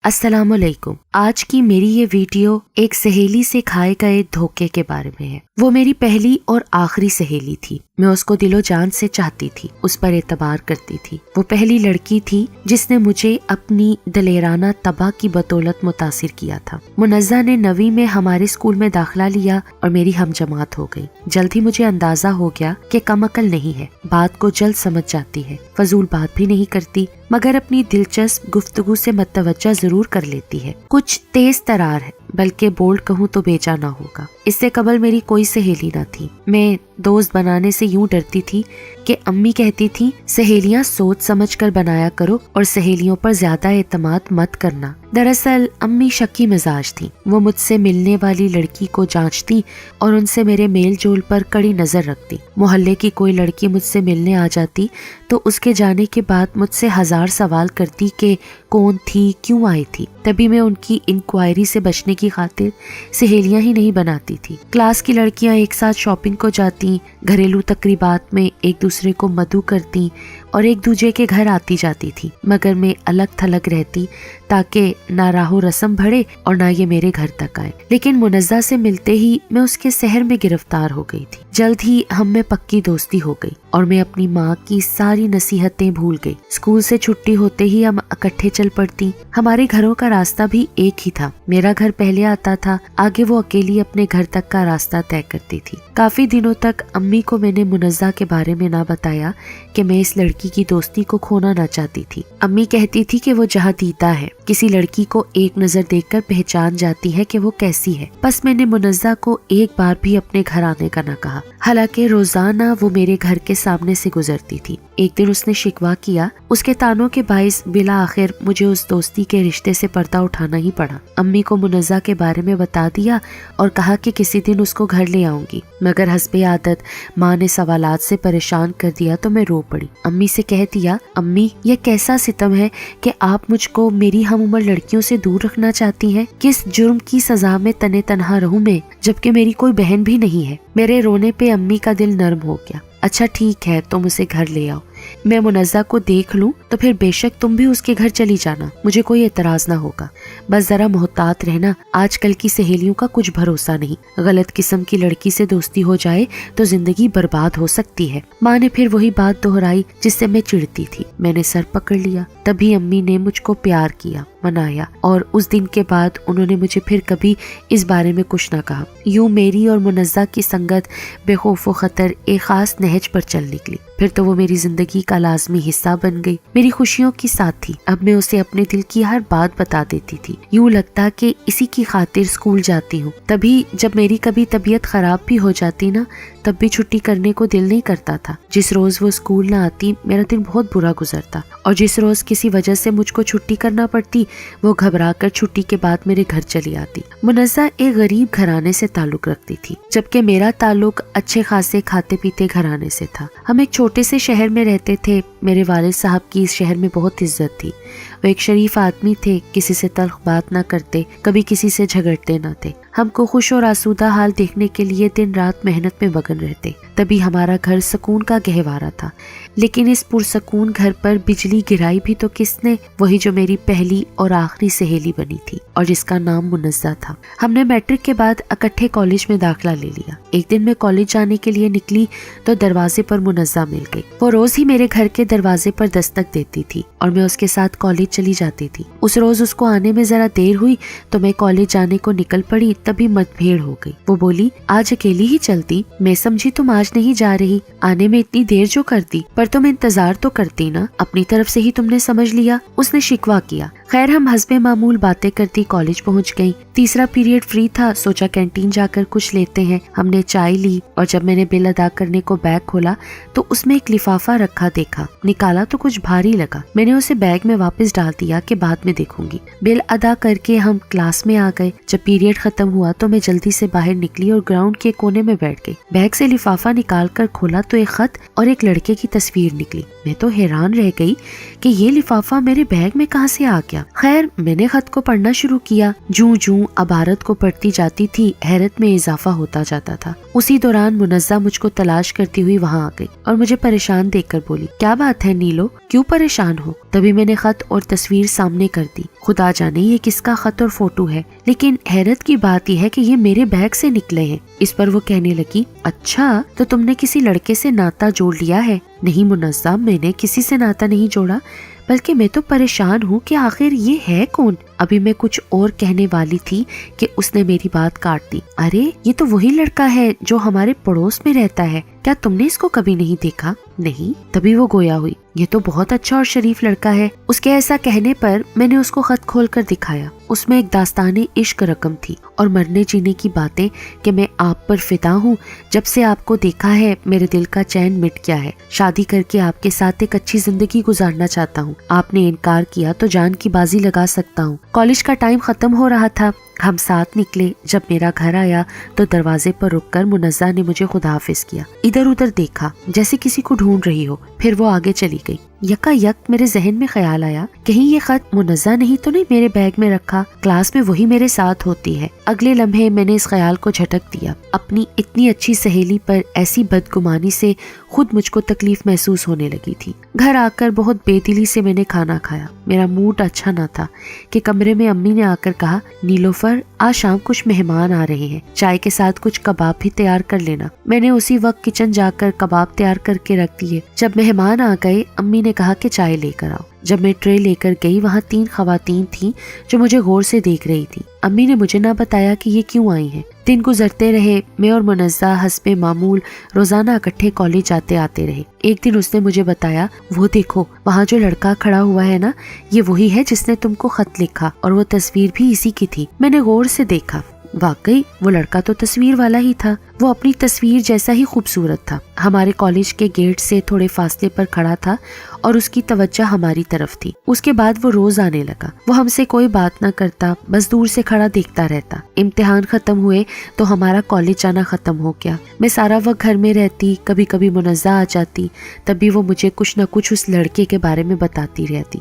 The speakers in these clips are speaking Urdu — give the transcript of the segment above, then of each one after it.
السلام علیکم۔ آج کی میری یہ ویڈیو ایک سہیلی سے کھائے گئے دھوکے کے بارے میں ہے۔ وہ میری پہلی اور آخری سہیلی تھی۔ میں اس کو دل و جان سے چاہتی تھی، اس پر اعتبار کرتی تھی۔ وہ پہلی لڑکی تھی جس نے مجھے اپنی دلیرانہ طبع کی بدولت متاثر کیا تھا۔ منزہ نے 9ویں میں ہمارے اسکول میں داخلہ لیا اور میری ہم جماعت ہو گئی۔ جلد ہی مجھے اندازہ ہو گیا کہ کم عقل نہیں ہے، بات کو جلد سمجھ جاتی ہے، فضول بات بھی نہیں کرتی، مگر اپنی دلچسپ گفتگو سے متوجہ ضرور کر لیتی ہے۔ کچھ تیز ترار ہے، بلکہ بولڈ کہوں تو بیچا نہ ہوگا۔ اس سے قبل میری کوئی سہیلی نہ تھی۔ میں دوست بنانے سے یوں ڈرتی تھی کہ امی کہتی تھی سہیلیاں سوچ سمجھ کر بنایا کرو اور سہیلیوں پر زیادہ اعتماد مت کرنا۔ دراصل امی شکی مزاج تھی۔ وہ مجھ سے ملنے والی لڑکی کو جانچتی اور ان سے میرے میل جول پر کڑی نظر رکھتی۔ محلے کی کوئی لڑکی مجھ سے ملنے آ جاتی تو اس کے جانے کے بعد مجھ سے 1000 سوال کرتی کہ کون تھی، کیوں آئی تھی۔ تبھی میں ان کی انکوائری سے بچنے کی خاطر سہیلیاں ہی نہیں بناتی تھی۔ کلاس کی لڑکیاں ایک ساتھ شاپنگ کو جاتی، گھریلو تقریبات میں ایک دوسرے کو مدعو کرتی اور ایک دوسرے کے گھر آتی جاتی تھی، مگر میں الگ تھلگ رہتی تاکہ نہ راہ و رسم بڑھے اور نہ یہ میرے گھر تک آئے۔ لیکن منزہ سے ملتے ہی میں اس کے سحر میں گرفتار ہو گئی تھی۔ جلد ہی ہم میں پکی دوستی ہو گئی اور میں اپنی ماں کی ساری نصیحتیں بھول گئی۔ اسکول سے چھٹی ہوتے ہی ہم اکٹھے چل پڑتی۔ ہمارے گھروں کا راستہ بھی ایک ہی تھا۔ میرا گھر پہلے آتا تھا، آگے وہ اکیلی اپنے گھر تک کا راستہ طے کرتی تھی۔ کافی دنوں تک امی کو میں نے منزہ کے بارے میں نہ بتایا کہ میں اس لڑکی کی دوستی کو کھونا نہ چاہتی تھی۔ امی کہتی تھی کہ وہ جہاں دیتا ہے، کسی لڑکی کو ایک نظر دیکھ کر پہچان جاتی ہے کہ وہ کیسی ہے۔ بس میں نے منزہ کو ایک بار بھی اپنے گھر آنے کا نہ کہا، حالانکہ روزانہ وہ میرے گھر کے سامنے سے گزرتی تھی۔ ایک دن اس نے شکوہ کیا، اس کے تانوں کے باعث بالآخر مجھے اس دوستی کے رشتے سے پردہ اٹھانا ہی پڑا۔ امی کو منزہ کے بارے میں بتا دیا اور کہا کہ کسی دن اس کو گھر لے آؤں گی، مگر حسب عادت ماں نے سوالات سے پریشان کر دیا تو میں رو پڑی۔ امی سے کہہ دیا، امی یہ کیسا ستم ہے کہ آپ مجھ کو میری ہم عمر لڑکیوں سے دور رکھنا چاہتی ہیں؟ کس جرم کی سزا میں تنے تنہا رہوں میں، جبکہ میری کوئی بہن بھی نہیں ہے؟ میرے رونے پہ امی کا دل نرم ہو گیا۔ اچھا ٹھیک ہے، تم اسے گھر لے آؤ، میں منزہ کو دیکھ لوں تو پھر بے شک تم بھی اس کے گھر چلی جانا، مجھے کوئی اعتراض نہ ہوگا۔ بس ذرا محتاط رہنا، آج کل کی سہیلیوں کا کچھ بھروسہ نہیں، غلط قسم کی لڑکی سے دوستی ہو جائے تو زندگی برباد ہو سکتی ہے۔ ماں نے پھر وہی بات دہرائی جس سے میں چڑتی تھی۔ میں نے سر پکڑ لیا۔ تبھی امی نے مجھ کو پیار کیا، منایا، اور اس دن کے بعد انہوں نے مجھے پھر کبھی اس بارے میں کچھ نہ کہا۔ یوں میری اور منزہ کی سنگت بے خوف و خطر ایک خاص نہج پر چل نکلی۔ پھر تو وہ میری زندگی کا لازمی حصہ بن گئی، میری خوشیوں کی ساتھی۔ اب میں اسے اپنے دل کی ہر بات بتا دیتی تھی، یوں لگتا کہ اسی کی خاطر اسکول جاتی ہوں۔ تبھی جب میری کبھی طبیعت خراب بھی ہو جاتی نا، تب بھی چھٹی کرنے کو دل نہیں کرتا تھا۔ جس روز وہ اسکول نہ آتی میرا دن بہت برا گزرتا، اور جس روز کسی وجہ سے مجھ کو چھٹی کرنا پڑتی وہ گھبرا کر چھٹی کے بعد میرے گھر چلی آتی۔ منزہ ایک غریب گھرانے سے تعلق رکھتی تھی، جبکہ میرا تعلق اچھے خاصے کھاتے پیتے گھرانے سے تھا۔ ہم ایک چھوٹے سے شہر میں رہتے تھے۔ میرے والد صاحب کی اس شہر میں بہت عزت تھی۔ وہ ایک شریف آدمی تھے، کسی سے تلخ بات نہ کرتے، کبھی کسی سے جھگڑتے نہ تھے۔ ہم کو خوش اور آسودہ حال دیکھنے کے لیے دن رات محنت میں مگن رہتے، تبھی ہمارا گھر سکون کا گہوارہ تھا۔ لیکن اس پرسکون گھر پر بجلی گرائی بھی تو کس نے؟ وہی جو میری پہلی اور آخری سہیلی بنی تھی اور جس کا نام منزہ تھا۔ ہم نے میٹرک کے بعد اکٹھے کالج میں داخلہ لے لیا۔ ایک دن میں کالج جانے کے لیے نکلی تو دروازے پر منزہ مل گئی۔ وہ روز ہی میرے گھر کے دروازے پر دستک دیتی تھی اور میں اس کے ساتھ کالج چلی جاتی تھی۔ اس روز اس کو آنے میں ذرا دیر ہوئی تو میں کالج جانے کو نکل پڑی، تبھی مت بھیڑ ہو گئی۔ وہ بولی، آج اکیلی ہی چلتی؟ میں سمجھی تم آج نہیں جا رہی، آنے میں اتنی دیر جو کرتی، پر تم انتظار تو کرتی نا، اپنی طرف سے ہی تم نے سمجھ لیا۔ اس نے شکوہ کیا۔ خیر ہم حسب معمول باتیں کرتی کالج پہنچ گئیں۔ تیسرا پیریڈ فری تھا، سوچا کینٹین جا کر کچھ لیتے ہیں۔ ہم نے چائے لی اور جب میں نے بل ادا کرنے کو بیگ کھولا تو اس میں ایک لفافہ رکھا دیکھا، نکالا تو کچھ بھاری لگا۔ میں نے اسے بیگ میں واپس ڈال دیا کہ بعد میں دیکھوں گی۔ بل ادا کر کے ہم کلاس میں آ گئے۔ جب پیریڈ ختم ہوا تو میں جلدی سے باہر نکلی اور گراؤنڈ کے کونے میں بیٹھ گئی۔ بیگ سے لفافہ نکال کر کھولا تو ایک خط اور ایک لڑکے کی تصویر نکلی۔ میں تو حیران رہ گئی کہ یہ لفافہ میرے بیگ میں کہاں سے آ گیا۔ کیا۔ خیر میں نے خط کو پڑھنا شروع کیا۔ جوں جوں عبارت کو پڑھتی جاتی تھی حیرت میں اضافہ ہوتا جاتا تھا۔ اسی دوران منزہ مجھ کو تلاش کرتی ہوئی وہاں آ گئی اور مجھے پریشان دیکھ کر بولی، کیا بات ہے نیلو، کیوں پریشان ہو؟ تبھی میں نے خط اور تصویر سامنے کر دی۔ خدا جانے یہ کس کا خط اور فوٹو ہے، لیکن حیرت کی بات یہ ہے کہ یہ میرے بیگ سے نکلے ہیں۔ اس پر وہ کہنے لگی، اچھا تو تم نے کسی لڑکے سے ناتا جوڑ لیا ہے؟ نہیں منزہ، میں نے کسی سے ناتا نہیں جوڑا، بلکہ میں تو پریشان ہوں کہ آخر یہ ہے کون۔ ابھی میں کچھ اور کہنے والی تھی کہ اس نے میری بات کاٹ دی۔ ارے یہ تو وہی لڑکا ہے جو ہمارے پڑوس میں رہتا ہے، کیا تم نے اس کو کبھی نہیں دیکھا؟ نہیں۔ تبھی وہ گویا ہوئی، یہ تو بہت اچھا اور شریف لڑکا ہے۔ اس کے ایسا کہنے پر میں نے اس کو خط کھول کر دکھایا۔ اس میں ایک داستان عشق رقم تھی اور مرنے جینے کی باتیں کہ میں آپ پر فدا ہوں، جب سے آپ کو دیکھا ہے میرے دل کا چین مٹ گیا ہے، شادی کر کے آپ کے ساتھ ایک اچھی زندگی گزارنا چاہتا ہوں، آپ نے انکار کیا تو جان کی بازی لگا سکتا ہوں۔ کالج کا ٹائم ختم ہو رہا تھا، ہم ساتھ نکلے۔ جب میرا گھر آیا تو دروازے پر رک کر منزہ نے مجھے خدا حافظ کیا، ادھر ادھر دیکھا جیسے کسی کو ڈھونڈ رہی ہو، پھر وہ آگے چلی گئی۔ یکا یک میرے ذہن میں خیال آیا، کہیں یہ خط منزہ نہیں تو نہیں میرے بیگ میں رکھا، کلاس میں وہی میرے ساتھ ہوتی ہے۔ اگلے لمحے میں نے اس خیال کو جھٹک دیا۔ اپنی اتنی اچھی سہیلی پر ایسی بدگمانی سے خود مجھ کو تکلیف محسوس ہونے لگی تھی۔ گھر آ کر بہت بے دلی سے میں نے کھانا کھایا۔ میرا موڈ اچھا نہ تھا کہ کمرے میں امی نے آ کر کہا، نیلوفر آج شام کچھ مہمان آ رہے ہیں، چائے کے ساتھ کچھ کباب بھی تیار کر لینا۔ میں نے اسی وقت کچن جا کر کباب تیار کر کے رکھ دیے۔ جب مہمان آ گئے امی نے کہا کہ چائے لے کر آؤ۔ جب میں ٹرے لے کر گئی وہاں 3 خواتین تھیں جو مجھے غور سے دیکھ رہی تھی۔ امی نے مجھے نہ بتایا کہ یہ کیوں آئی ہیں۔ دن گزرتے رہے، میں اور منزہ حسب معمول روزانہ اکٹھے کالج جاتے آتے رہے۔ ایک دن اس نے مجھے بتایا، وہ دیکھو وہاں جو لڑکا کھڑا ہوا ہے نا، یہ وہی ہے جس نے تم کو خط لکھا، اور وہ تصویر بھی اسی کی تھی۔ میں نے غور سے دیکھا، واقعی وہ لڑکا تو تصویر والا ہی تھا، وہ اپنی تصویر جیسا ہی خوبصورت تھا۔ ہمارے کالج کے گیٹ سے تھوڑے فاصلے پر کھڑا تھا اور اس کی توجہ ہماری طرف تھی۔ اس کے بعد وہ روز آنے لگا۔ وہ ہم سے کوئی بات نہ کرتا، بس دور سے کھڑا دیکھتا رہتا۔ امتحان ختم ہوئے تو ہمارا کالج جانا ختم ہو گیا۔ میں سارا وقت گھر میں رہتی، کبھی کبھی منزہ آ جاتی، تب بھی وہ مجھے کچھ نہ کچھ اس لڑکے کے بارے میں بتاتی رہتی،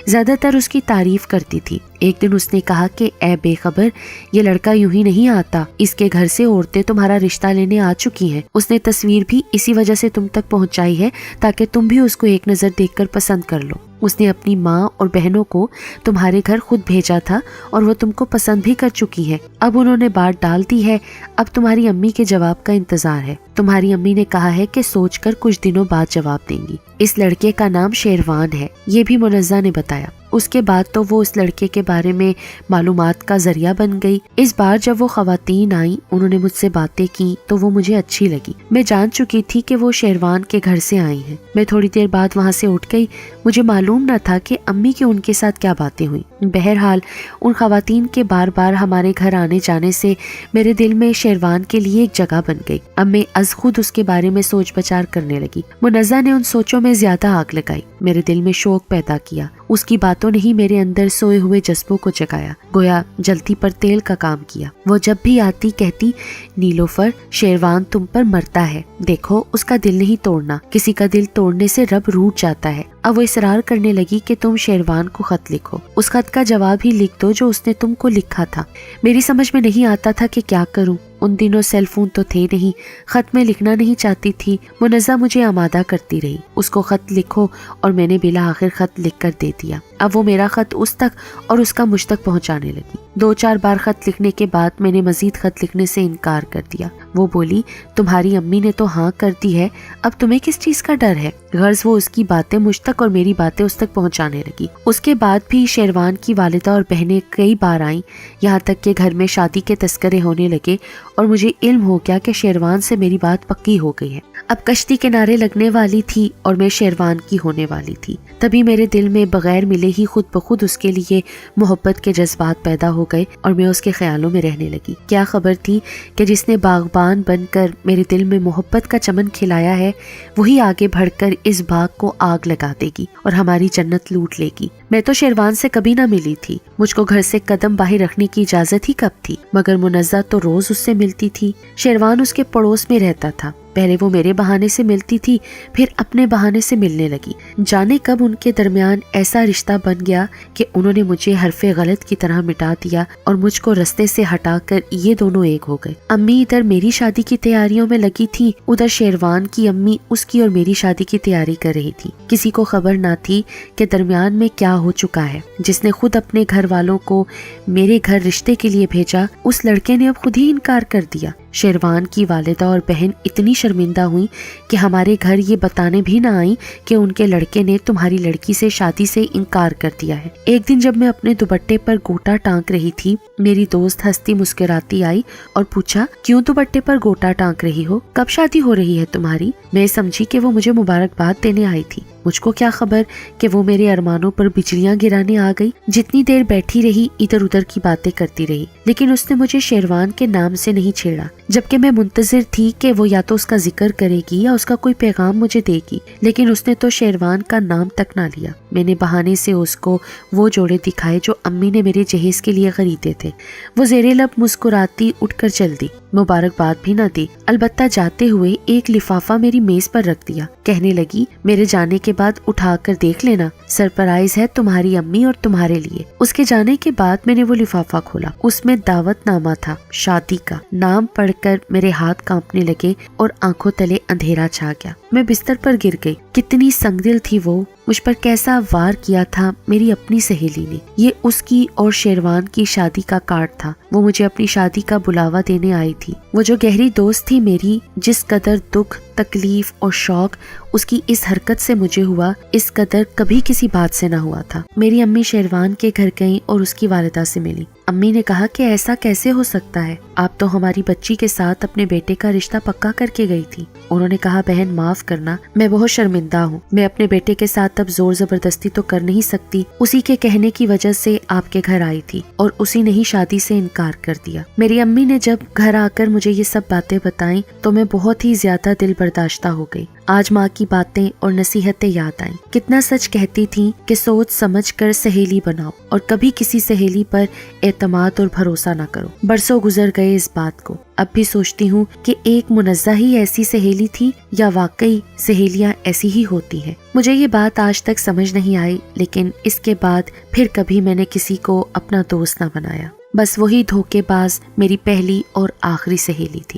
زیادہ تر اس کی تعریف کرتی تھی۔ ایک دن اس نے کہا کہ اے بے خبر، یہ لڑکا یوں ہی نہیں آتا، اس کے گھر سے عورتیں تمہارا رشتہ لینے آ چکی ہیں۔ اس نے تصویر بھی اسی وجہ سے تم تک پہنچائی ہے تاکہ تم بھی اس کو ایک نظر دیکھ کر پسند کر لو۔ اس نے اپنی ماں اور بہنوں کو تمہارے گھر خود بھیجا تھا اور وہ تم کو پسند بھی کر چکی ہے۔ اب انہوں نے بات ڈال دی ہے، اب تمہاری امی کے جواب کا انتظار ہے۔ تمہاری امی نے کہا ہے کہ سوچ کر کچھ دنوں بعد جواب دیں گی۔ اس لڑکے کا نام شیروان ہے، یہ بھی منزہ نے بتایا۔ اس کے بعد تو وہ اس لڑکے کے بارے میں معلومات کا ذریعہ بن گئی۔ اس بار جب وہ خواتین آئیں، انہوں نے مجھ سے باتیں کی تو وہ مجھے اچھی لگی۔ میں جان چکی تھی کہ وہ شیروان کے گھر سے آئی ہیں۔ میں تھوڑی دیر بعد وہاں سے اٹھ گئی۔ مجھے معلوم نہ تھا کہ امی کی ان کے ساتھ کیا باتیں ہوئیں۔ بہرحال ان خواتین کے بار بار ہمارے گھر آنے جانے سے میرے دل میں شیروان کے لیے ایک جگہ بن گئی۔ اب میں از خود اس کے بارے میں سوچ بچار کرنے لگی۔ منزہ نے ان سوچوں میں زیادہ آگ لگائی، میرے دل میں شوق پیدا کیا۔ اس کی باتوں نے ہی میرے اندر سوئے ہوئے جذبوں کو جگایا، گویا جلتی پر تیل کا کام کیا۔ وہ جب بھی آتی کہتی، نیلوفر شیروان تم پر مرتا ہے، دیکھو اس کا دل نہیں توڑنا، کسی کا دل توڑنے سے رب روٹھ جاتا ہے۔ اب وہ اصرار کرنے لگی کہ تم شیروان کو خط لکھو، اس خط کا جواب ہی لکھ دو جو اس نے تم کو لکھا تھا۔ میری سمجھ میں نہیں آتا تھا کہ کیا کروں۔ ان دنوں سیل فون تو تھے نہیں، خط میں لکھنا نہیں چاہتی تھی۔ منزہ مجھے آمادہ کرتی رہی، اس کو خط لکھو، اور میں نے بلا آخر خط لکھ کر دے دیا۔ اب وہ میرا خط اس تک اور اس کا مجھ تک پہنچانے لگی۔ 2-4 بار خط لکھنے کے بعد میں نے مزید خط لکھنے سے انکار کر دیا۔ وہ بولی، تمہاری امی نے تو ہاں کر دی ہے، اب تمہیں کس چیز کا ڈر ہے؟ غرض وہ اس کی باتیں مجھ تک اور میری باتیں اس تک پہنچانے لگی۔ اس کے بعد بھی شیروان کی والدہ اور بہنیں کئی بار آئیں، یہاں تک کہ گھر میں شادی کے تذکرے ہونے لگے اور مجھے علم ہو گیا کہ شیروان سے میری بات پکی ہو گئی ہے۔ اب کشتی کنارے لگنے والی تھی اور میں شیروان کی ہونے والی تھی۔ تبھی میرے دل میں بغیر ملے ہی خود بخود اس کے لیے محبت کے جذبات پیدا ہو گئے اور میں اس کے خیالوں میں رہنے لگی۔ کیا خبر تھی کہ جس نے باغبان بن کر میرے دل میں محبت کا چمن کھلایا ہے، وہی آگے بڑھ کر اس باغ کو آگ لگا دے گی اور ہماری جنت لوٹ لے گی۔ میں تو شیروان سے کبھی نہ ملی تھی، مجھ کو گھر سے قدم باہر رکھنے کی اجازت ہی کب تھی، مگر منزہ تو روز اس سے ملتی تھی۔ شیروان اس کے پڑوس میں رہتا تھا، پہلے وہ میرے بہانے سے ملتی تھی، پھر اپنے بہانے سے ملنے لگی۔ جانے کب ان کے درمیان ایسا رشتہ بن گیا کہ انہوں نے مجھے حرف غلط کی طرح مٹا دیا اور مجھ کو رستے سے ہٹا کر یہ دونوں ایک ہو گئے۔ امی ادھر میری شادی کی تیاریوں میں لگی تھی، ادھر شیروان کی امی اس کی اور میری شادی کی تیاری کر رہی تھی۔ کسی کو خبر نہ تھی کہ درمیان میں کیا ہو چکا ہے۔ جس نے خود اپنے گھر والوں کو میرے گھر رشتے کے لیے بھیجا، اس لڑکے نے اب خود ہی انکار کر دیا۔ شیروان کی والدہ اور بہن اتنی شرمندہ ہوئی کہ ہمارے گھر یہ بتانے بھی نہ آئیں کہ ان کے لڑکے نے تمہاری لڑکی سے شادی سے انکار کر دیا ہے۔ ایک دن جب میں اپنے دوپٹے پر گوٹا ٹانک رہی تھی، میری دوست ہنستی مسکراتی آئی اور پوچھا، کیوں دوپٹے پر گوٹا ٹانک رہی ہو؟ کب شادی ہو رہی ہے تمہاری؟ میں سمجھی کہ وہ مجھے مبارکباد دینے آئی تھی۔ مجھ کو کیا خبر کہ وہ میرے ارمانوں پر بجلیاں گرانے آ گئی۔ جتنی دیر بیٹھی رہی ادھر ادھر کی باتیں کرتی رہی، لیکن اس نے مجھے شیروان کے نام سے نہیں چھیڑا، جبکہ میں منتظر تھی کہ وہ یا تو اس کا ذکر کرے گی یا اس کا کوئی پیغام مجھے دے گی، لیکن اس نے تو شیروان کا نام تک نہ لیا۔ میں نے بہانے سے اس کو وہ جوڑے دکھائے جو امی نے میرے جہیز کے لیے خریدے تھے۔ وہ زیر لب مسکراتی اٹھ کر چل دی، مبارکباد بھی نہ دی، البتہ جاتے ہوئے ایک لفافہ میری میز پر رکھ دیا۔ کہنے لگی، میرے جانے کے بعد اٹھا کر دیکھ لینا، سرپرائز ہے تمہاری امی اور تمہارے لیے۔ اس کے جانے کے بعد میں نے وہ لفافہ کھولا، اس میں دعوت نامہ تھا، شادی کا۔ نام پڑھ کر میرے ہاتھ کانپنے لگے اور آنکھوں تلے اندھیرا چھا گیا۔ میں بستر پر گر گئی۔ کتنی سنگ دل تھی وہ، مجھ پر کیسا وار کیا تھا میری اپنی سہیلی نے۔ یہ اس کی اور شیروان کی شادی کا کارڈ تھا۔ وہ مجھے اپنی شادی کا بلاوا دینے آئی تھی۔ وہ جو گہری دوست تھی میری، جس قدر دکھ، تکلیف اور شوق اس کی اس حرکت سے مجھے ہوا، اس قدر کبھی کسی بات سے نہ ہوا تھا۔ میری امی شیروان کے گھر گئیں اور اس کی والدہ سے ملی۔ امی نے کہا کہ ایسا کیسے ہو سکتا ہے، آپ تو ہماری بچی کے ساتھ اپنے بیٹے کا رشتہ پکا کر کے گئی تھی۔ انہوں نے کہا، بہن معاف کرنا، میں بہت شرمندہ ہوں، میں اپنے بیٹے کے ساتھ اب زور زبردستی تو کر نہیں سکتی۔ اسی کے کہنے کی وجہ سے آپ کے گھر آئی تھی اور اسی نے ہی شادی سے انکار کر دیا۔ میری امی نے جب گھر آ کر مجھے یہ سب باتیں بتائیں تو میں بہت ہی زیادہ دل برداشتہ ہو گئی۔ آج ماں کی باتیں اور نصیحتیں یاد آئیں۔ کتنا سچ کہتی تھیں کہ سوچ سمجھ کر سہیلی بناؤ اور کبھی کسی سہیلی پر اعتماد اور بھروسہ نہ کرو۔ برسوں گزر گئے اس بات کو، اب بھی سوچتی ہوں کہ ایک منزہ ہی ایسی سہیلی تھی یا واقعی سہیلیاں ایسی ہی ہوتی ہیں۔ مجھے یہ بات آج تک سمجھ نہیں آئی، لیکن اس کے بعد پھر کبھی میں نے کسی کو اپنا دوست نہ بنایا۔ بس وہی دھوکے باز میری پہلی اور آخری سہیلی تھی۔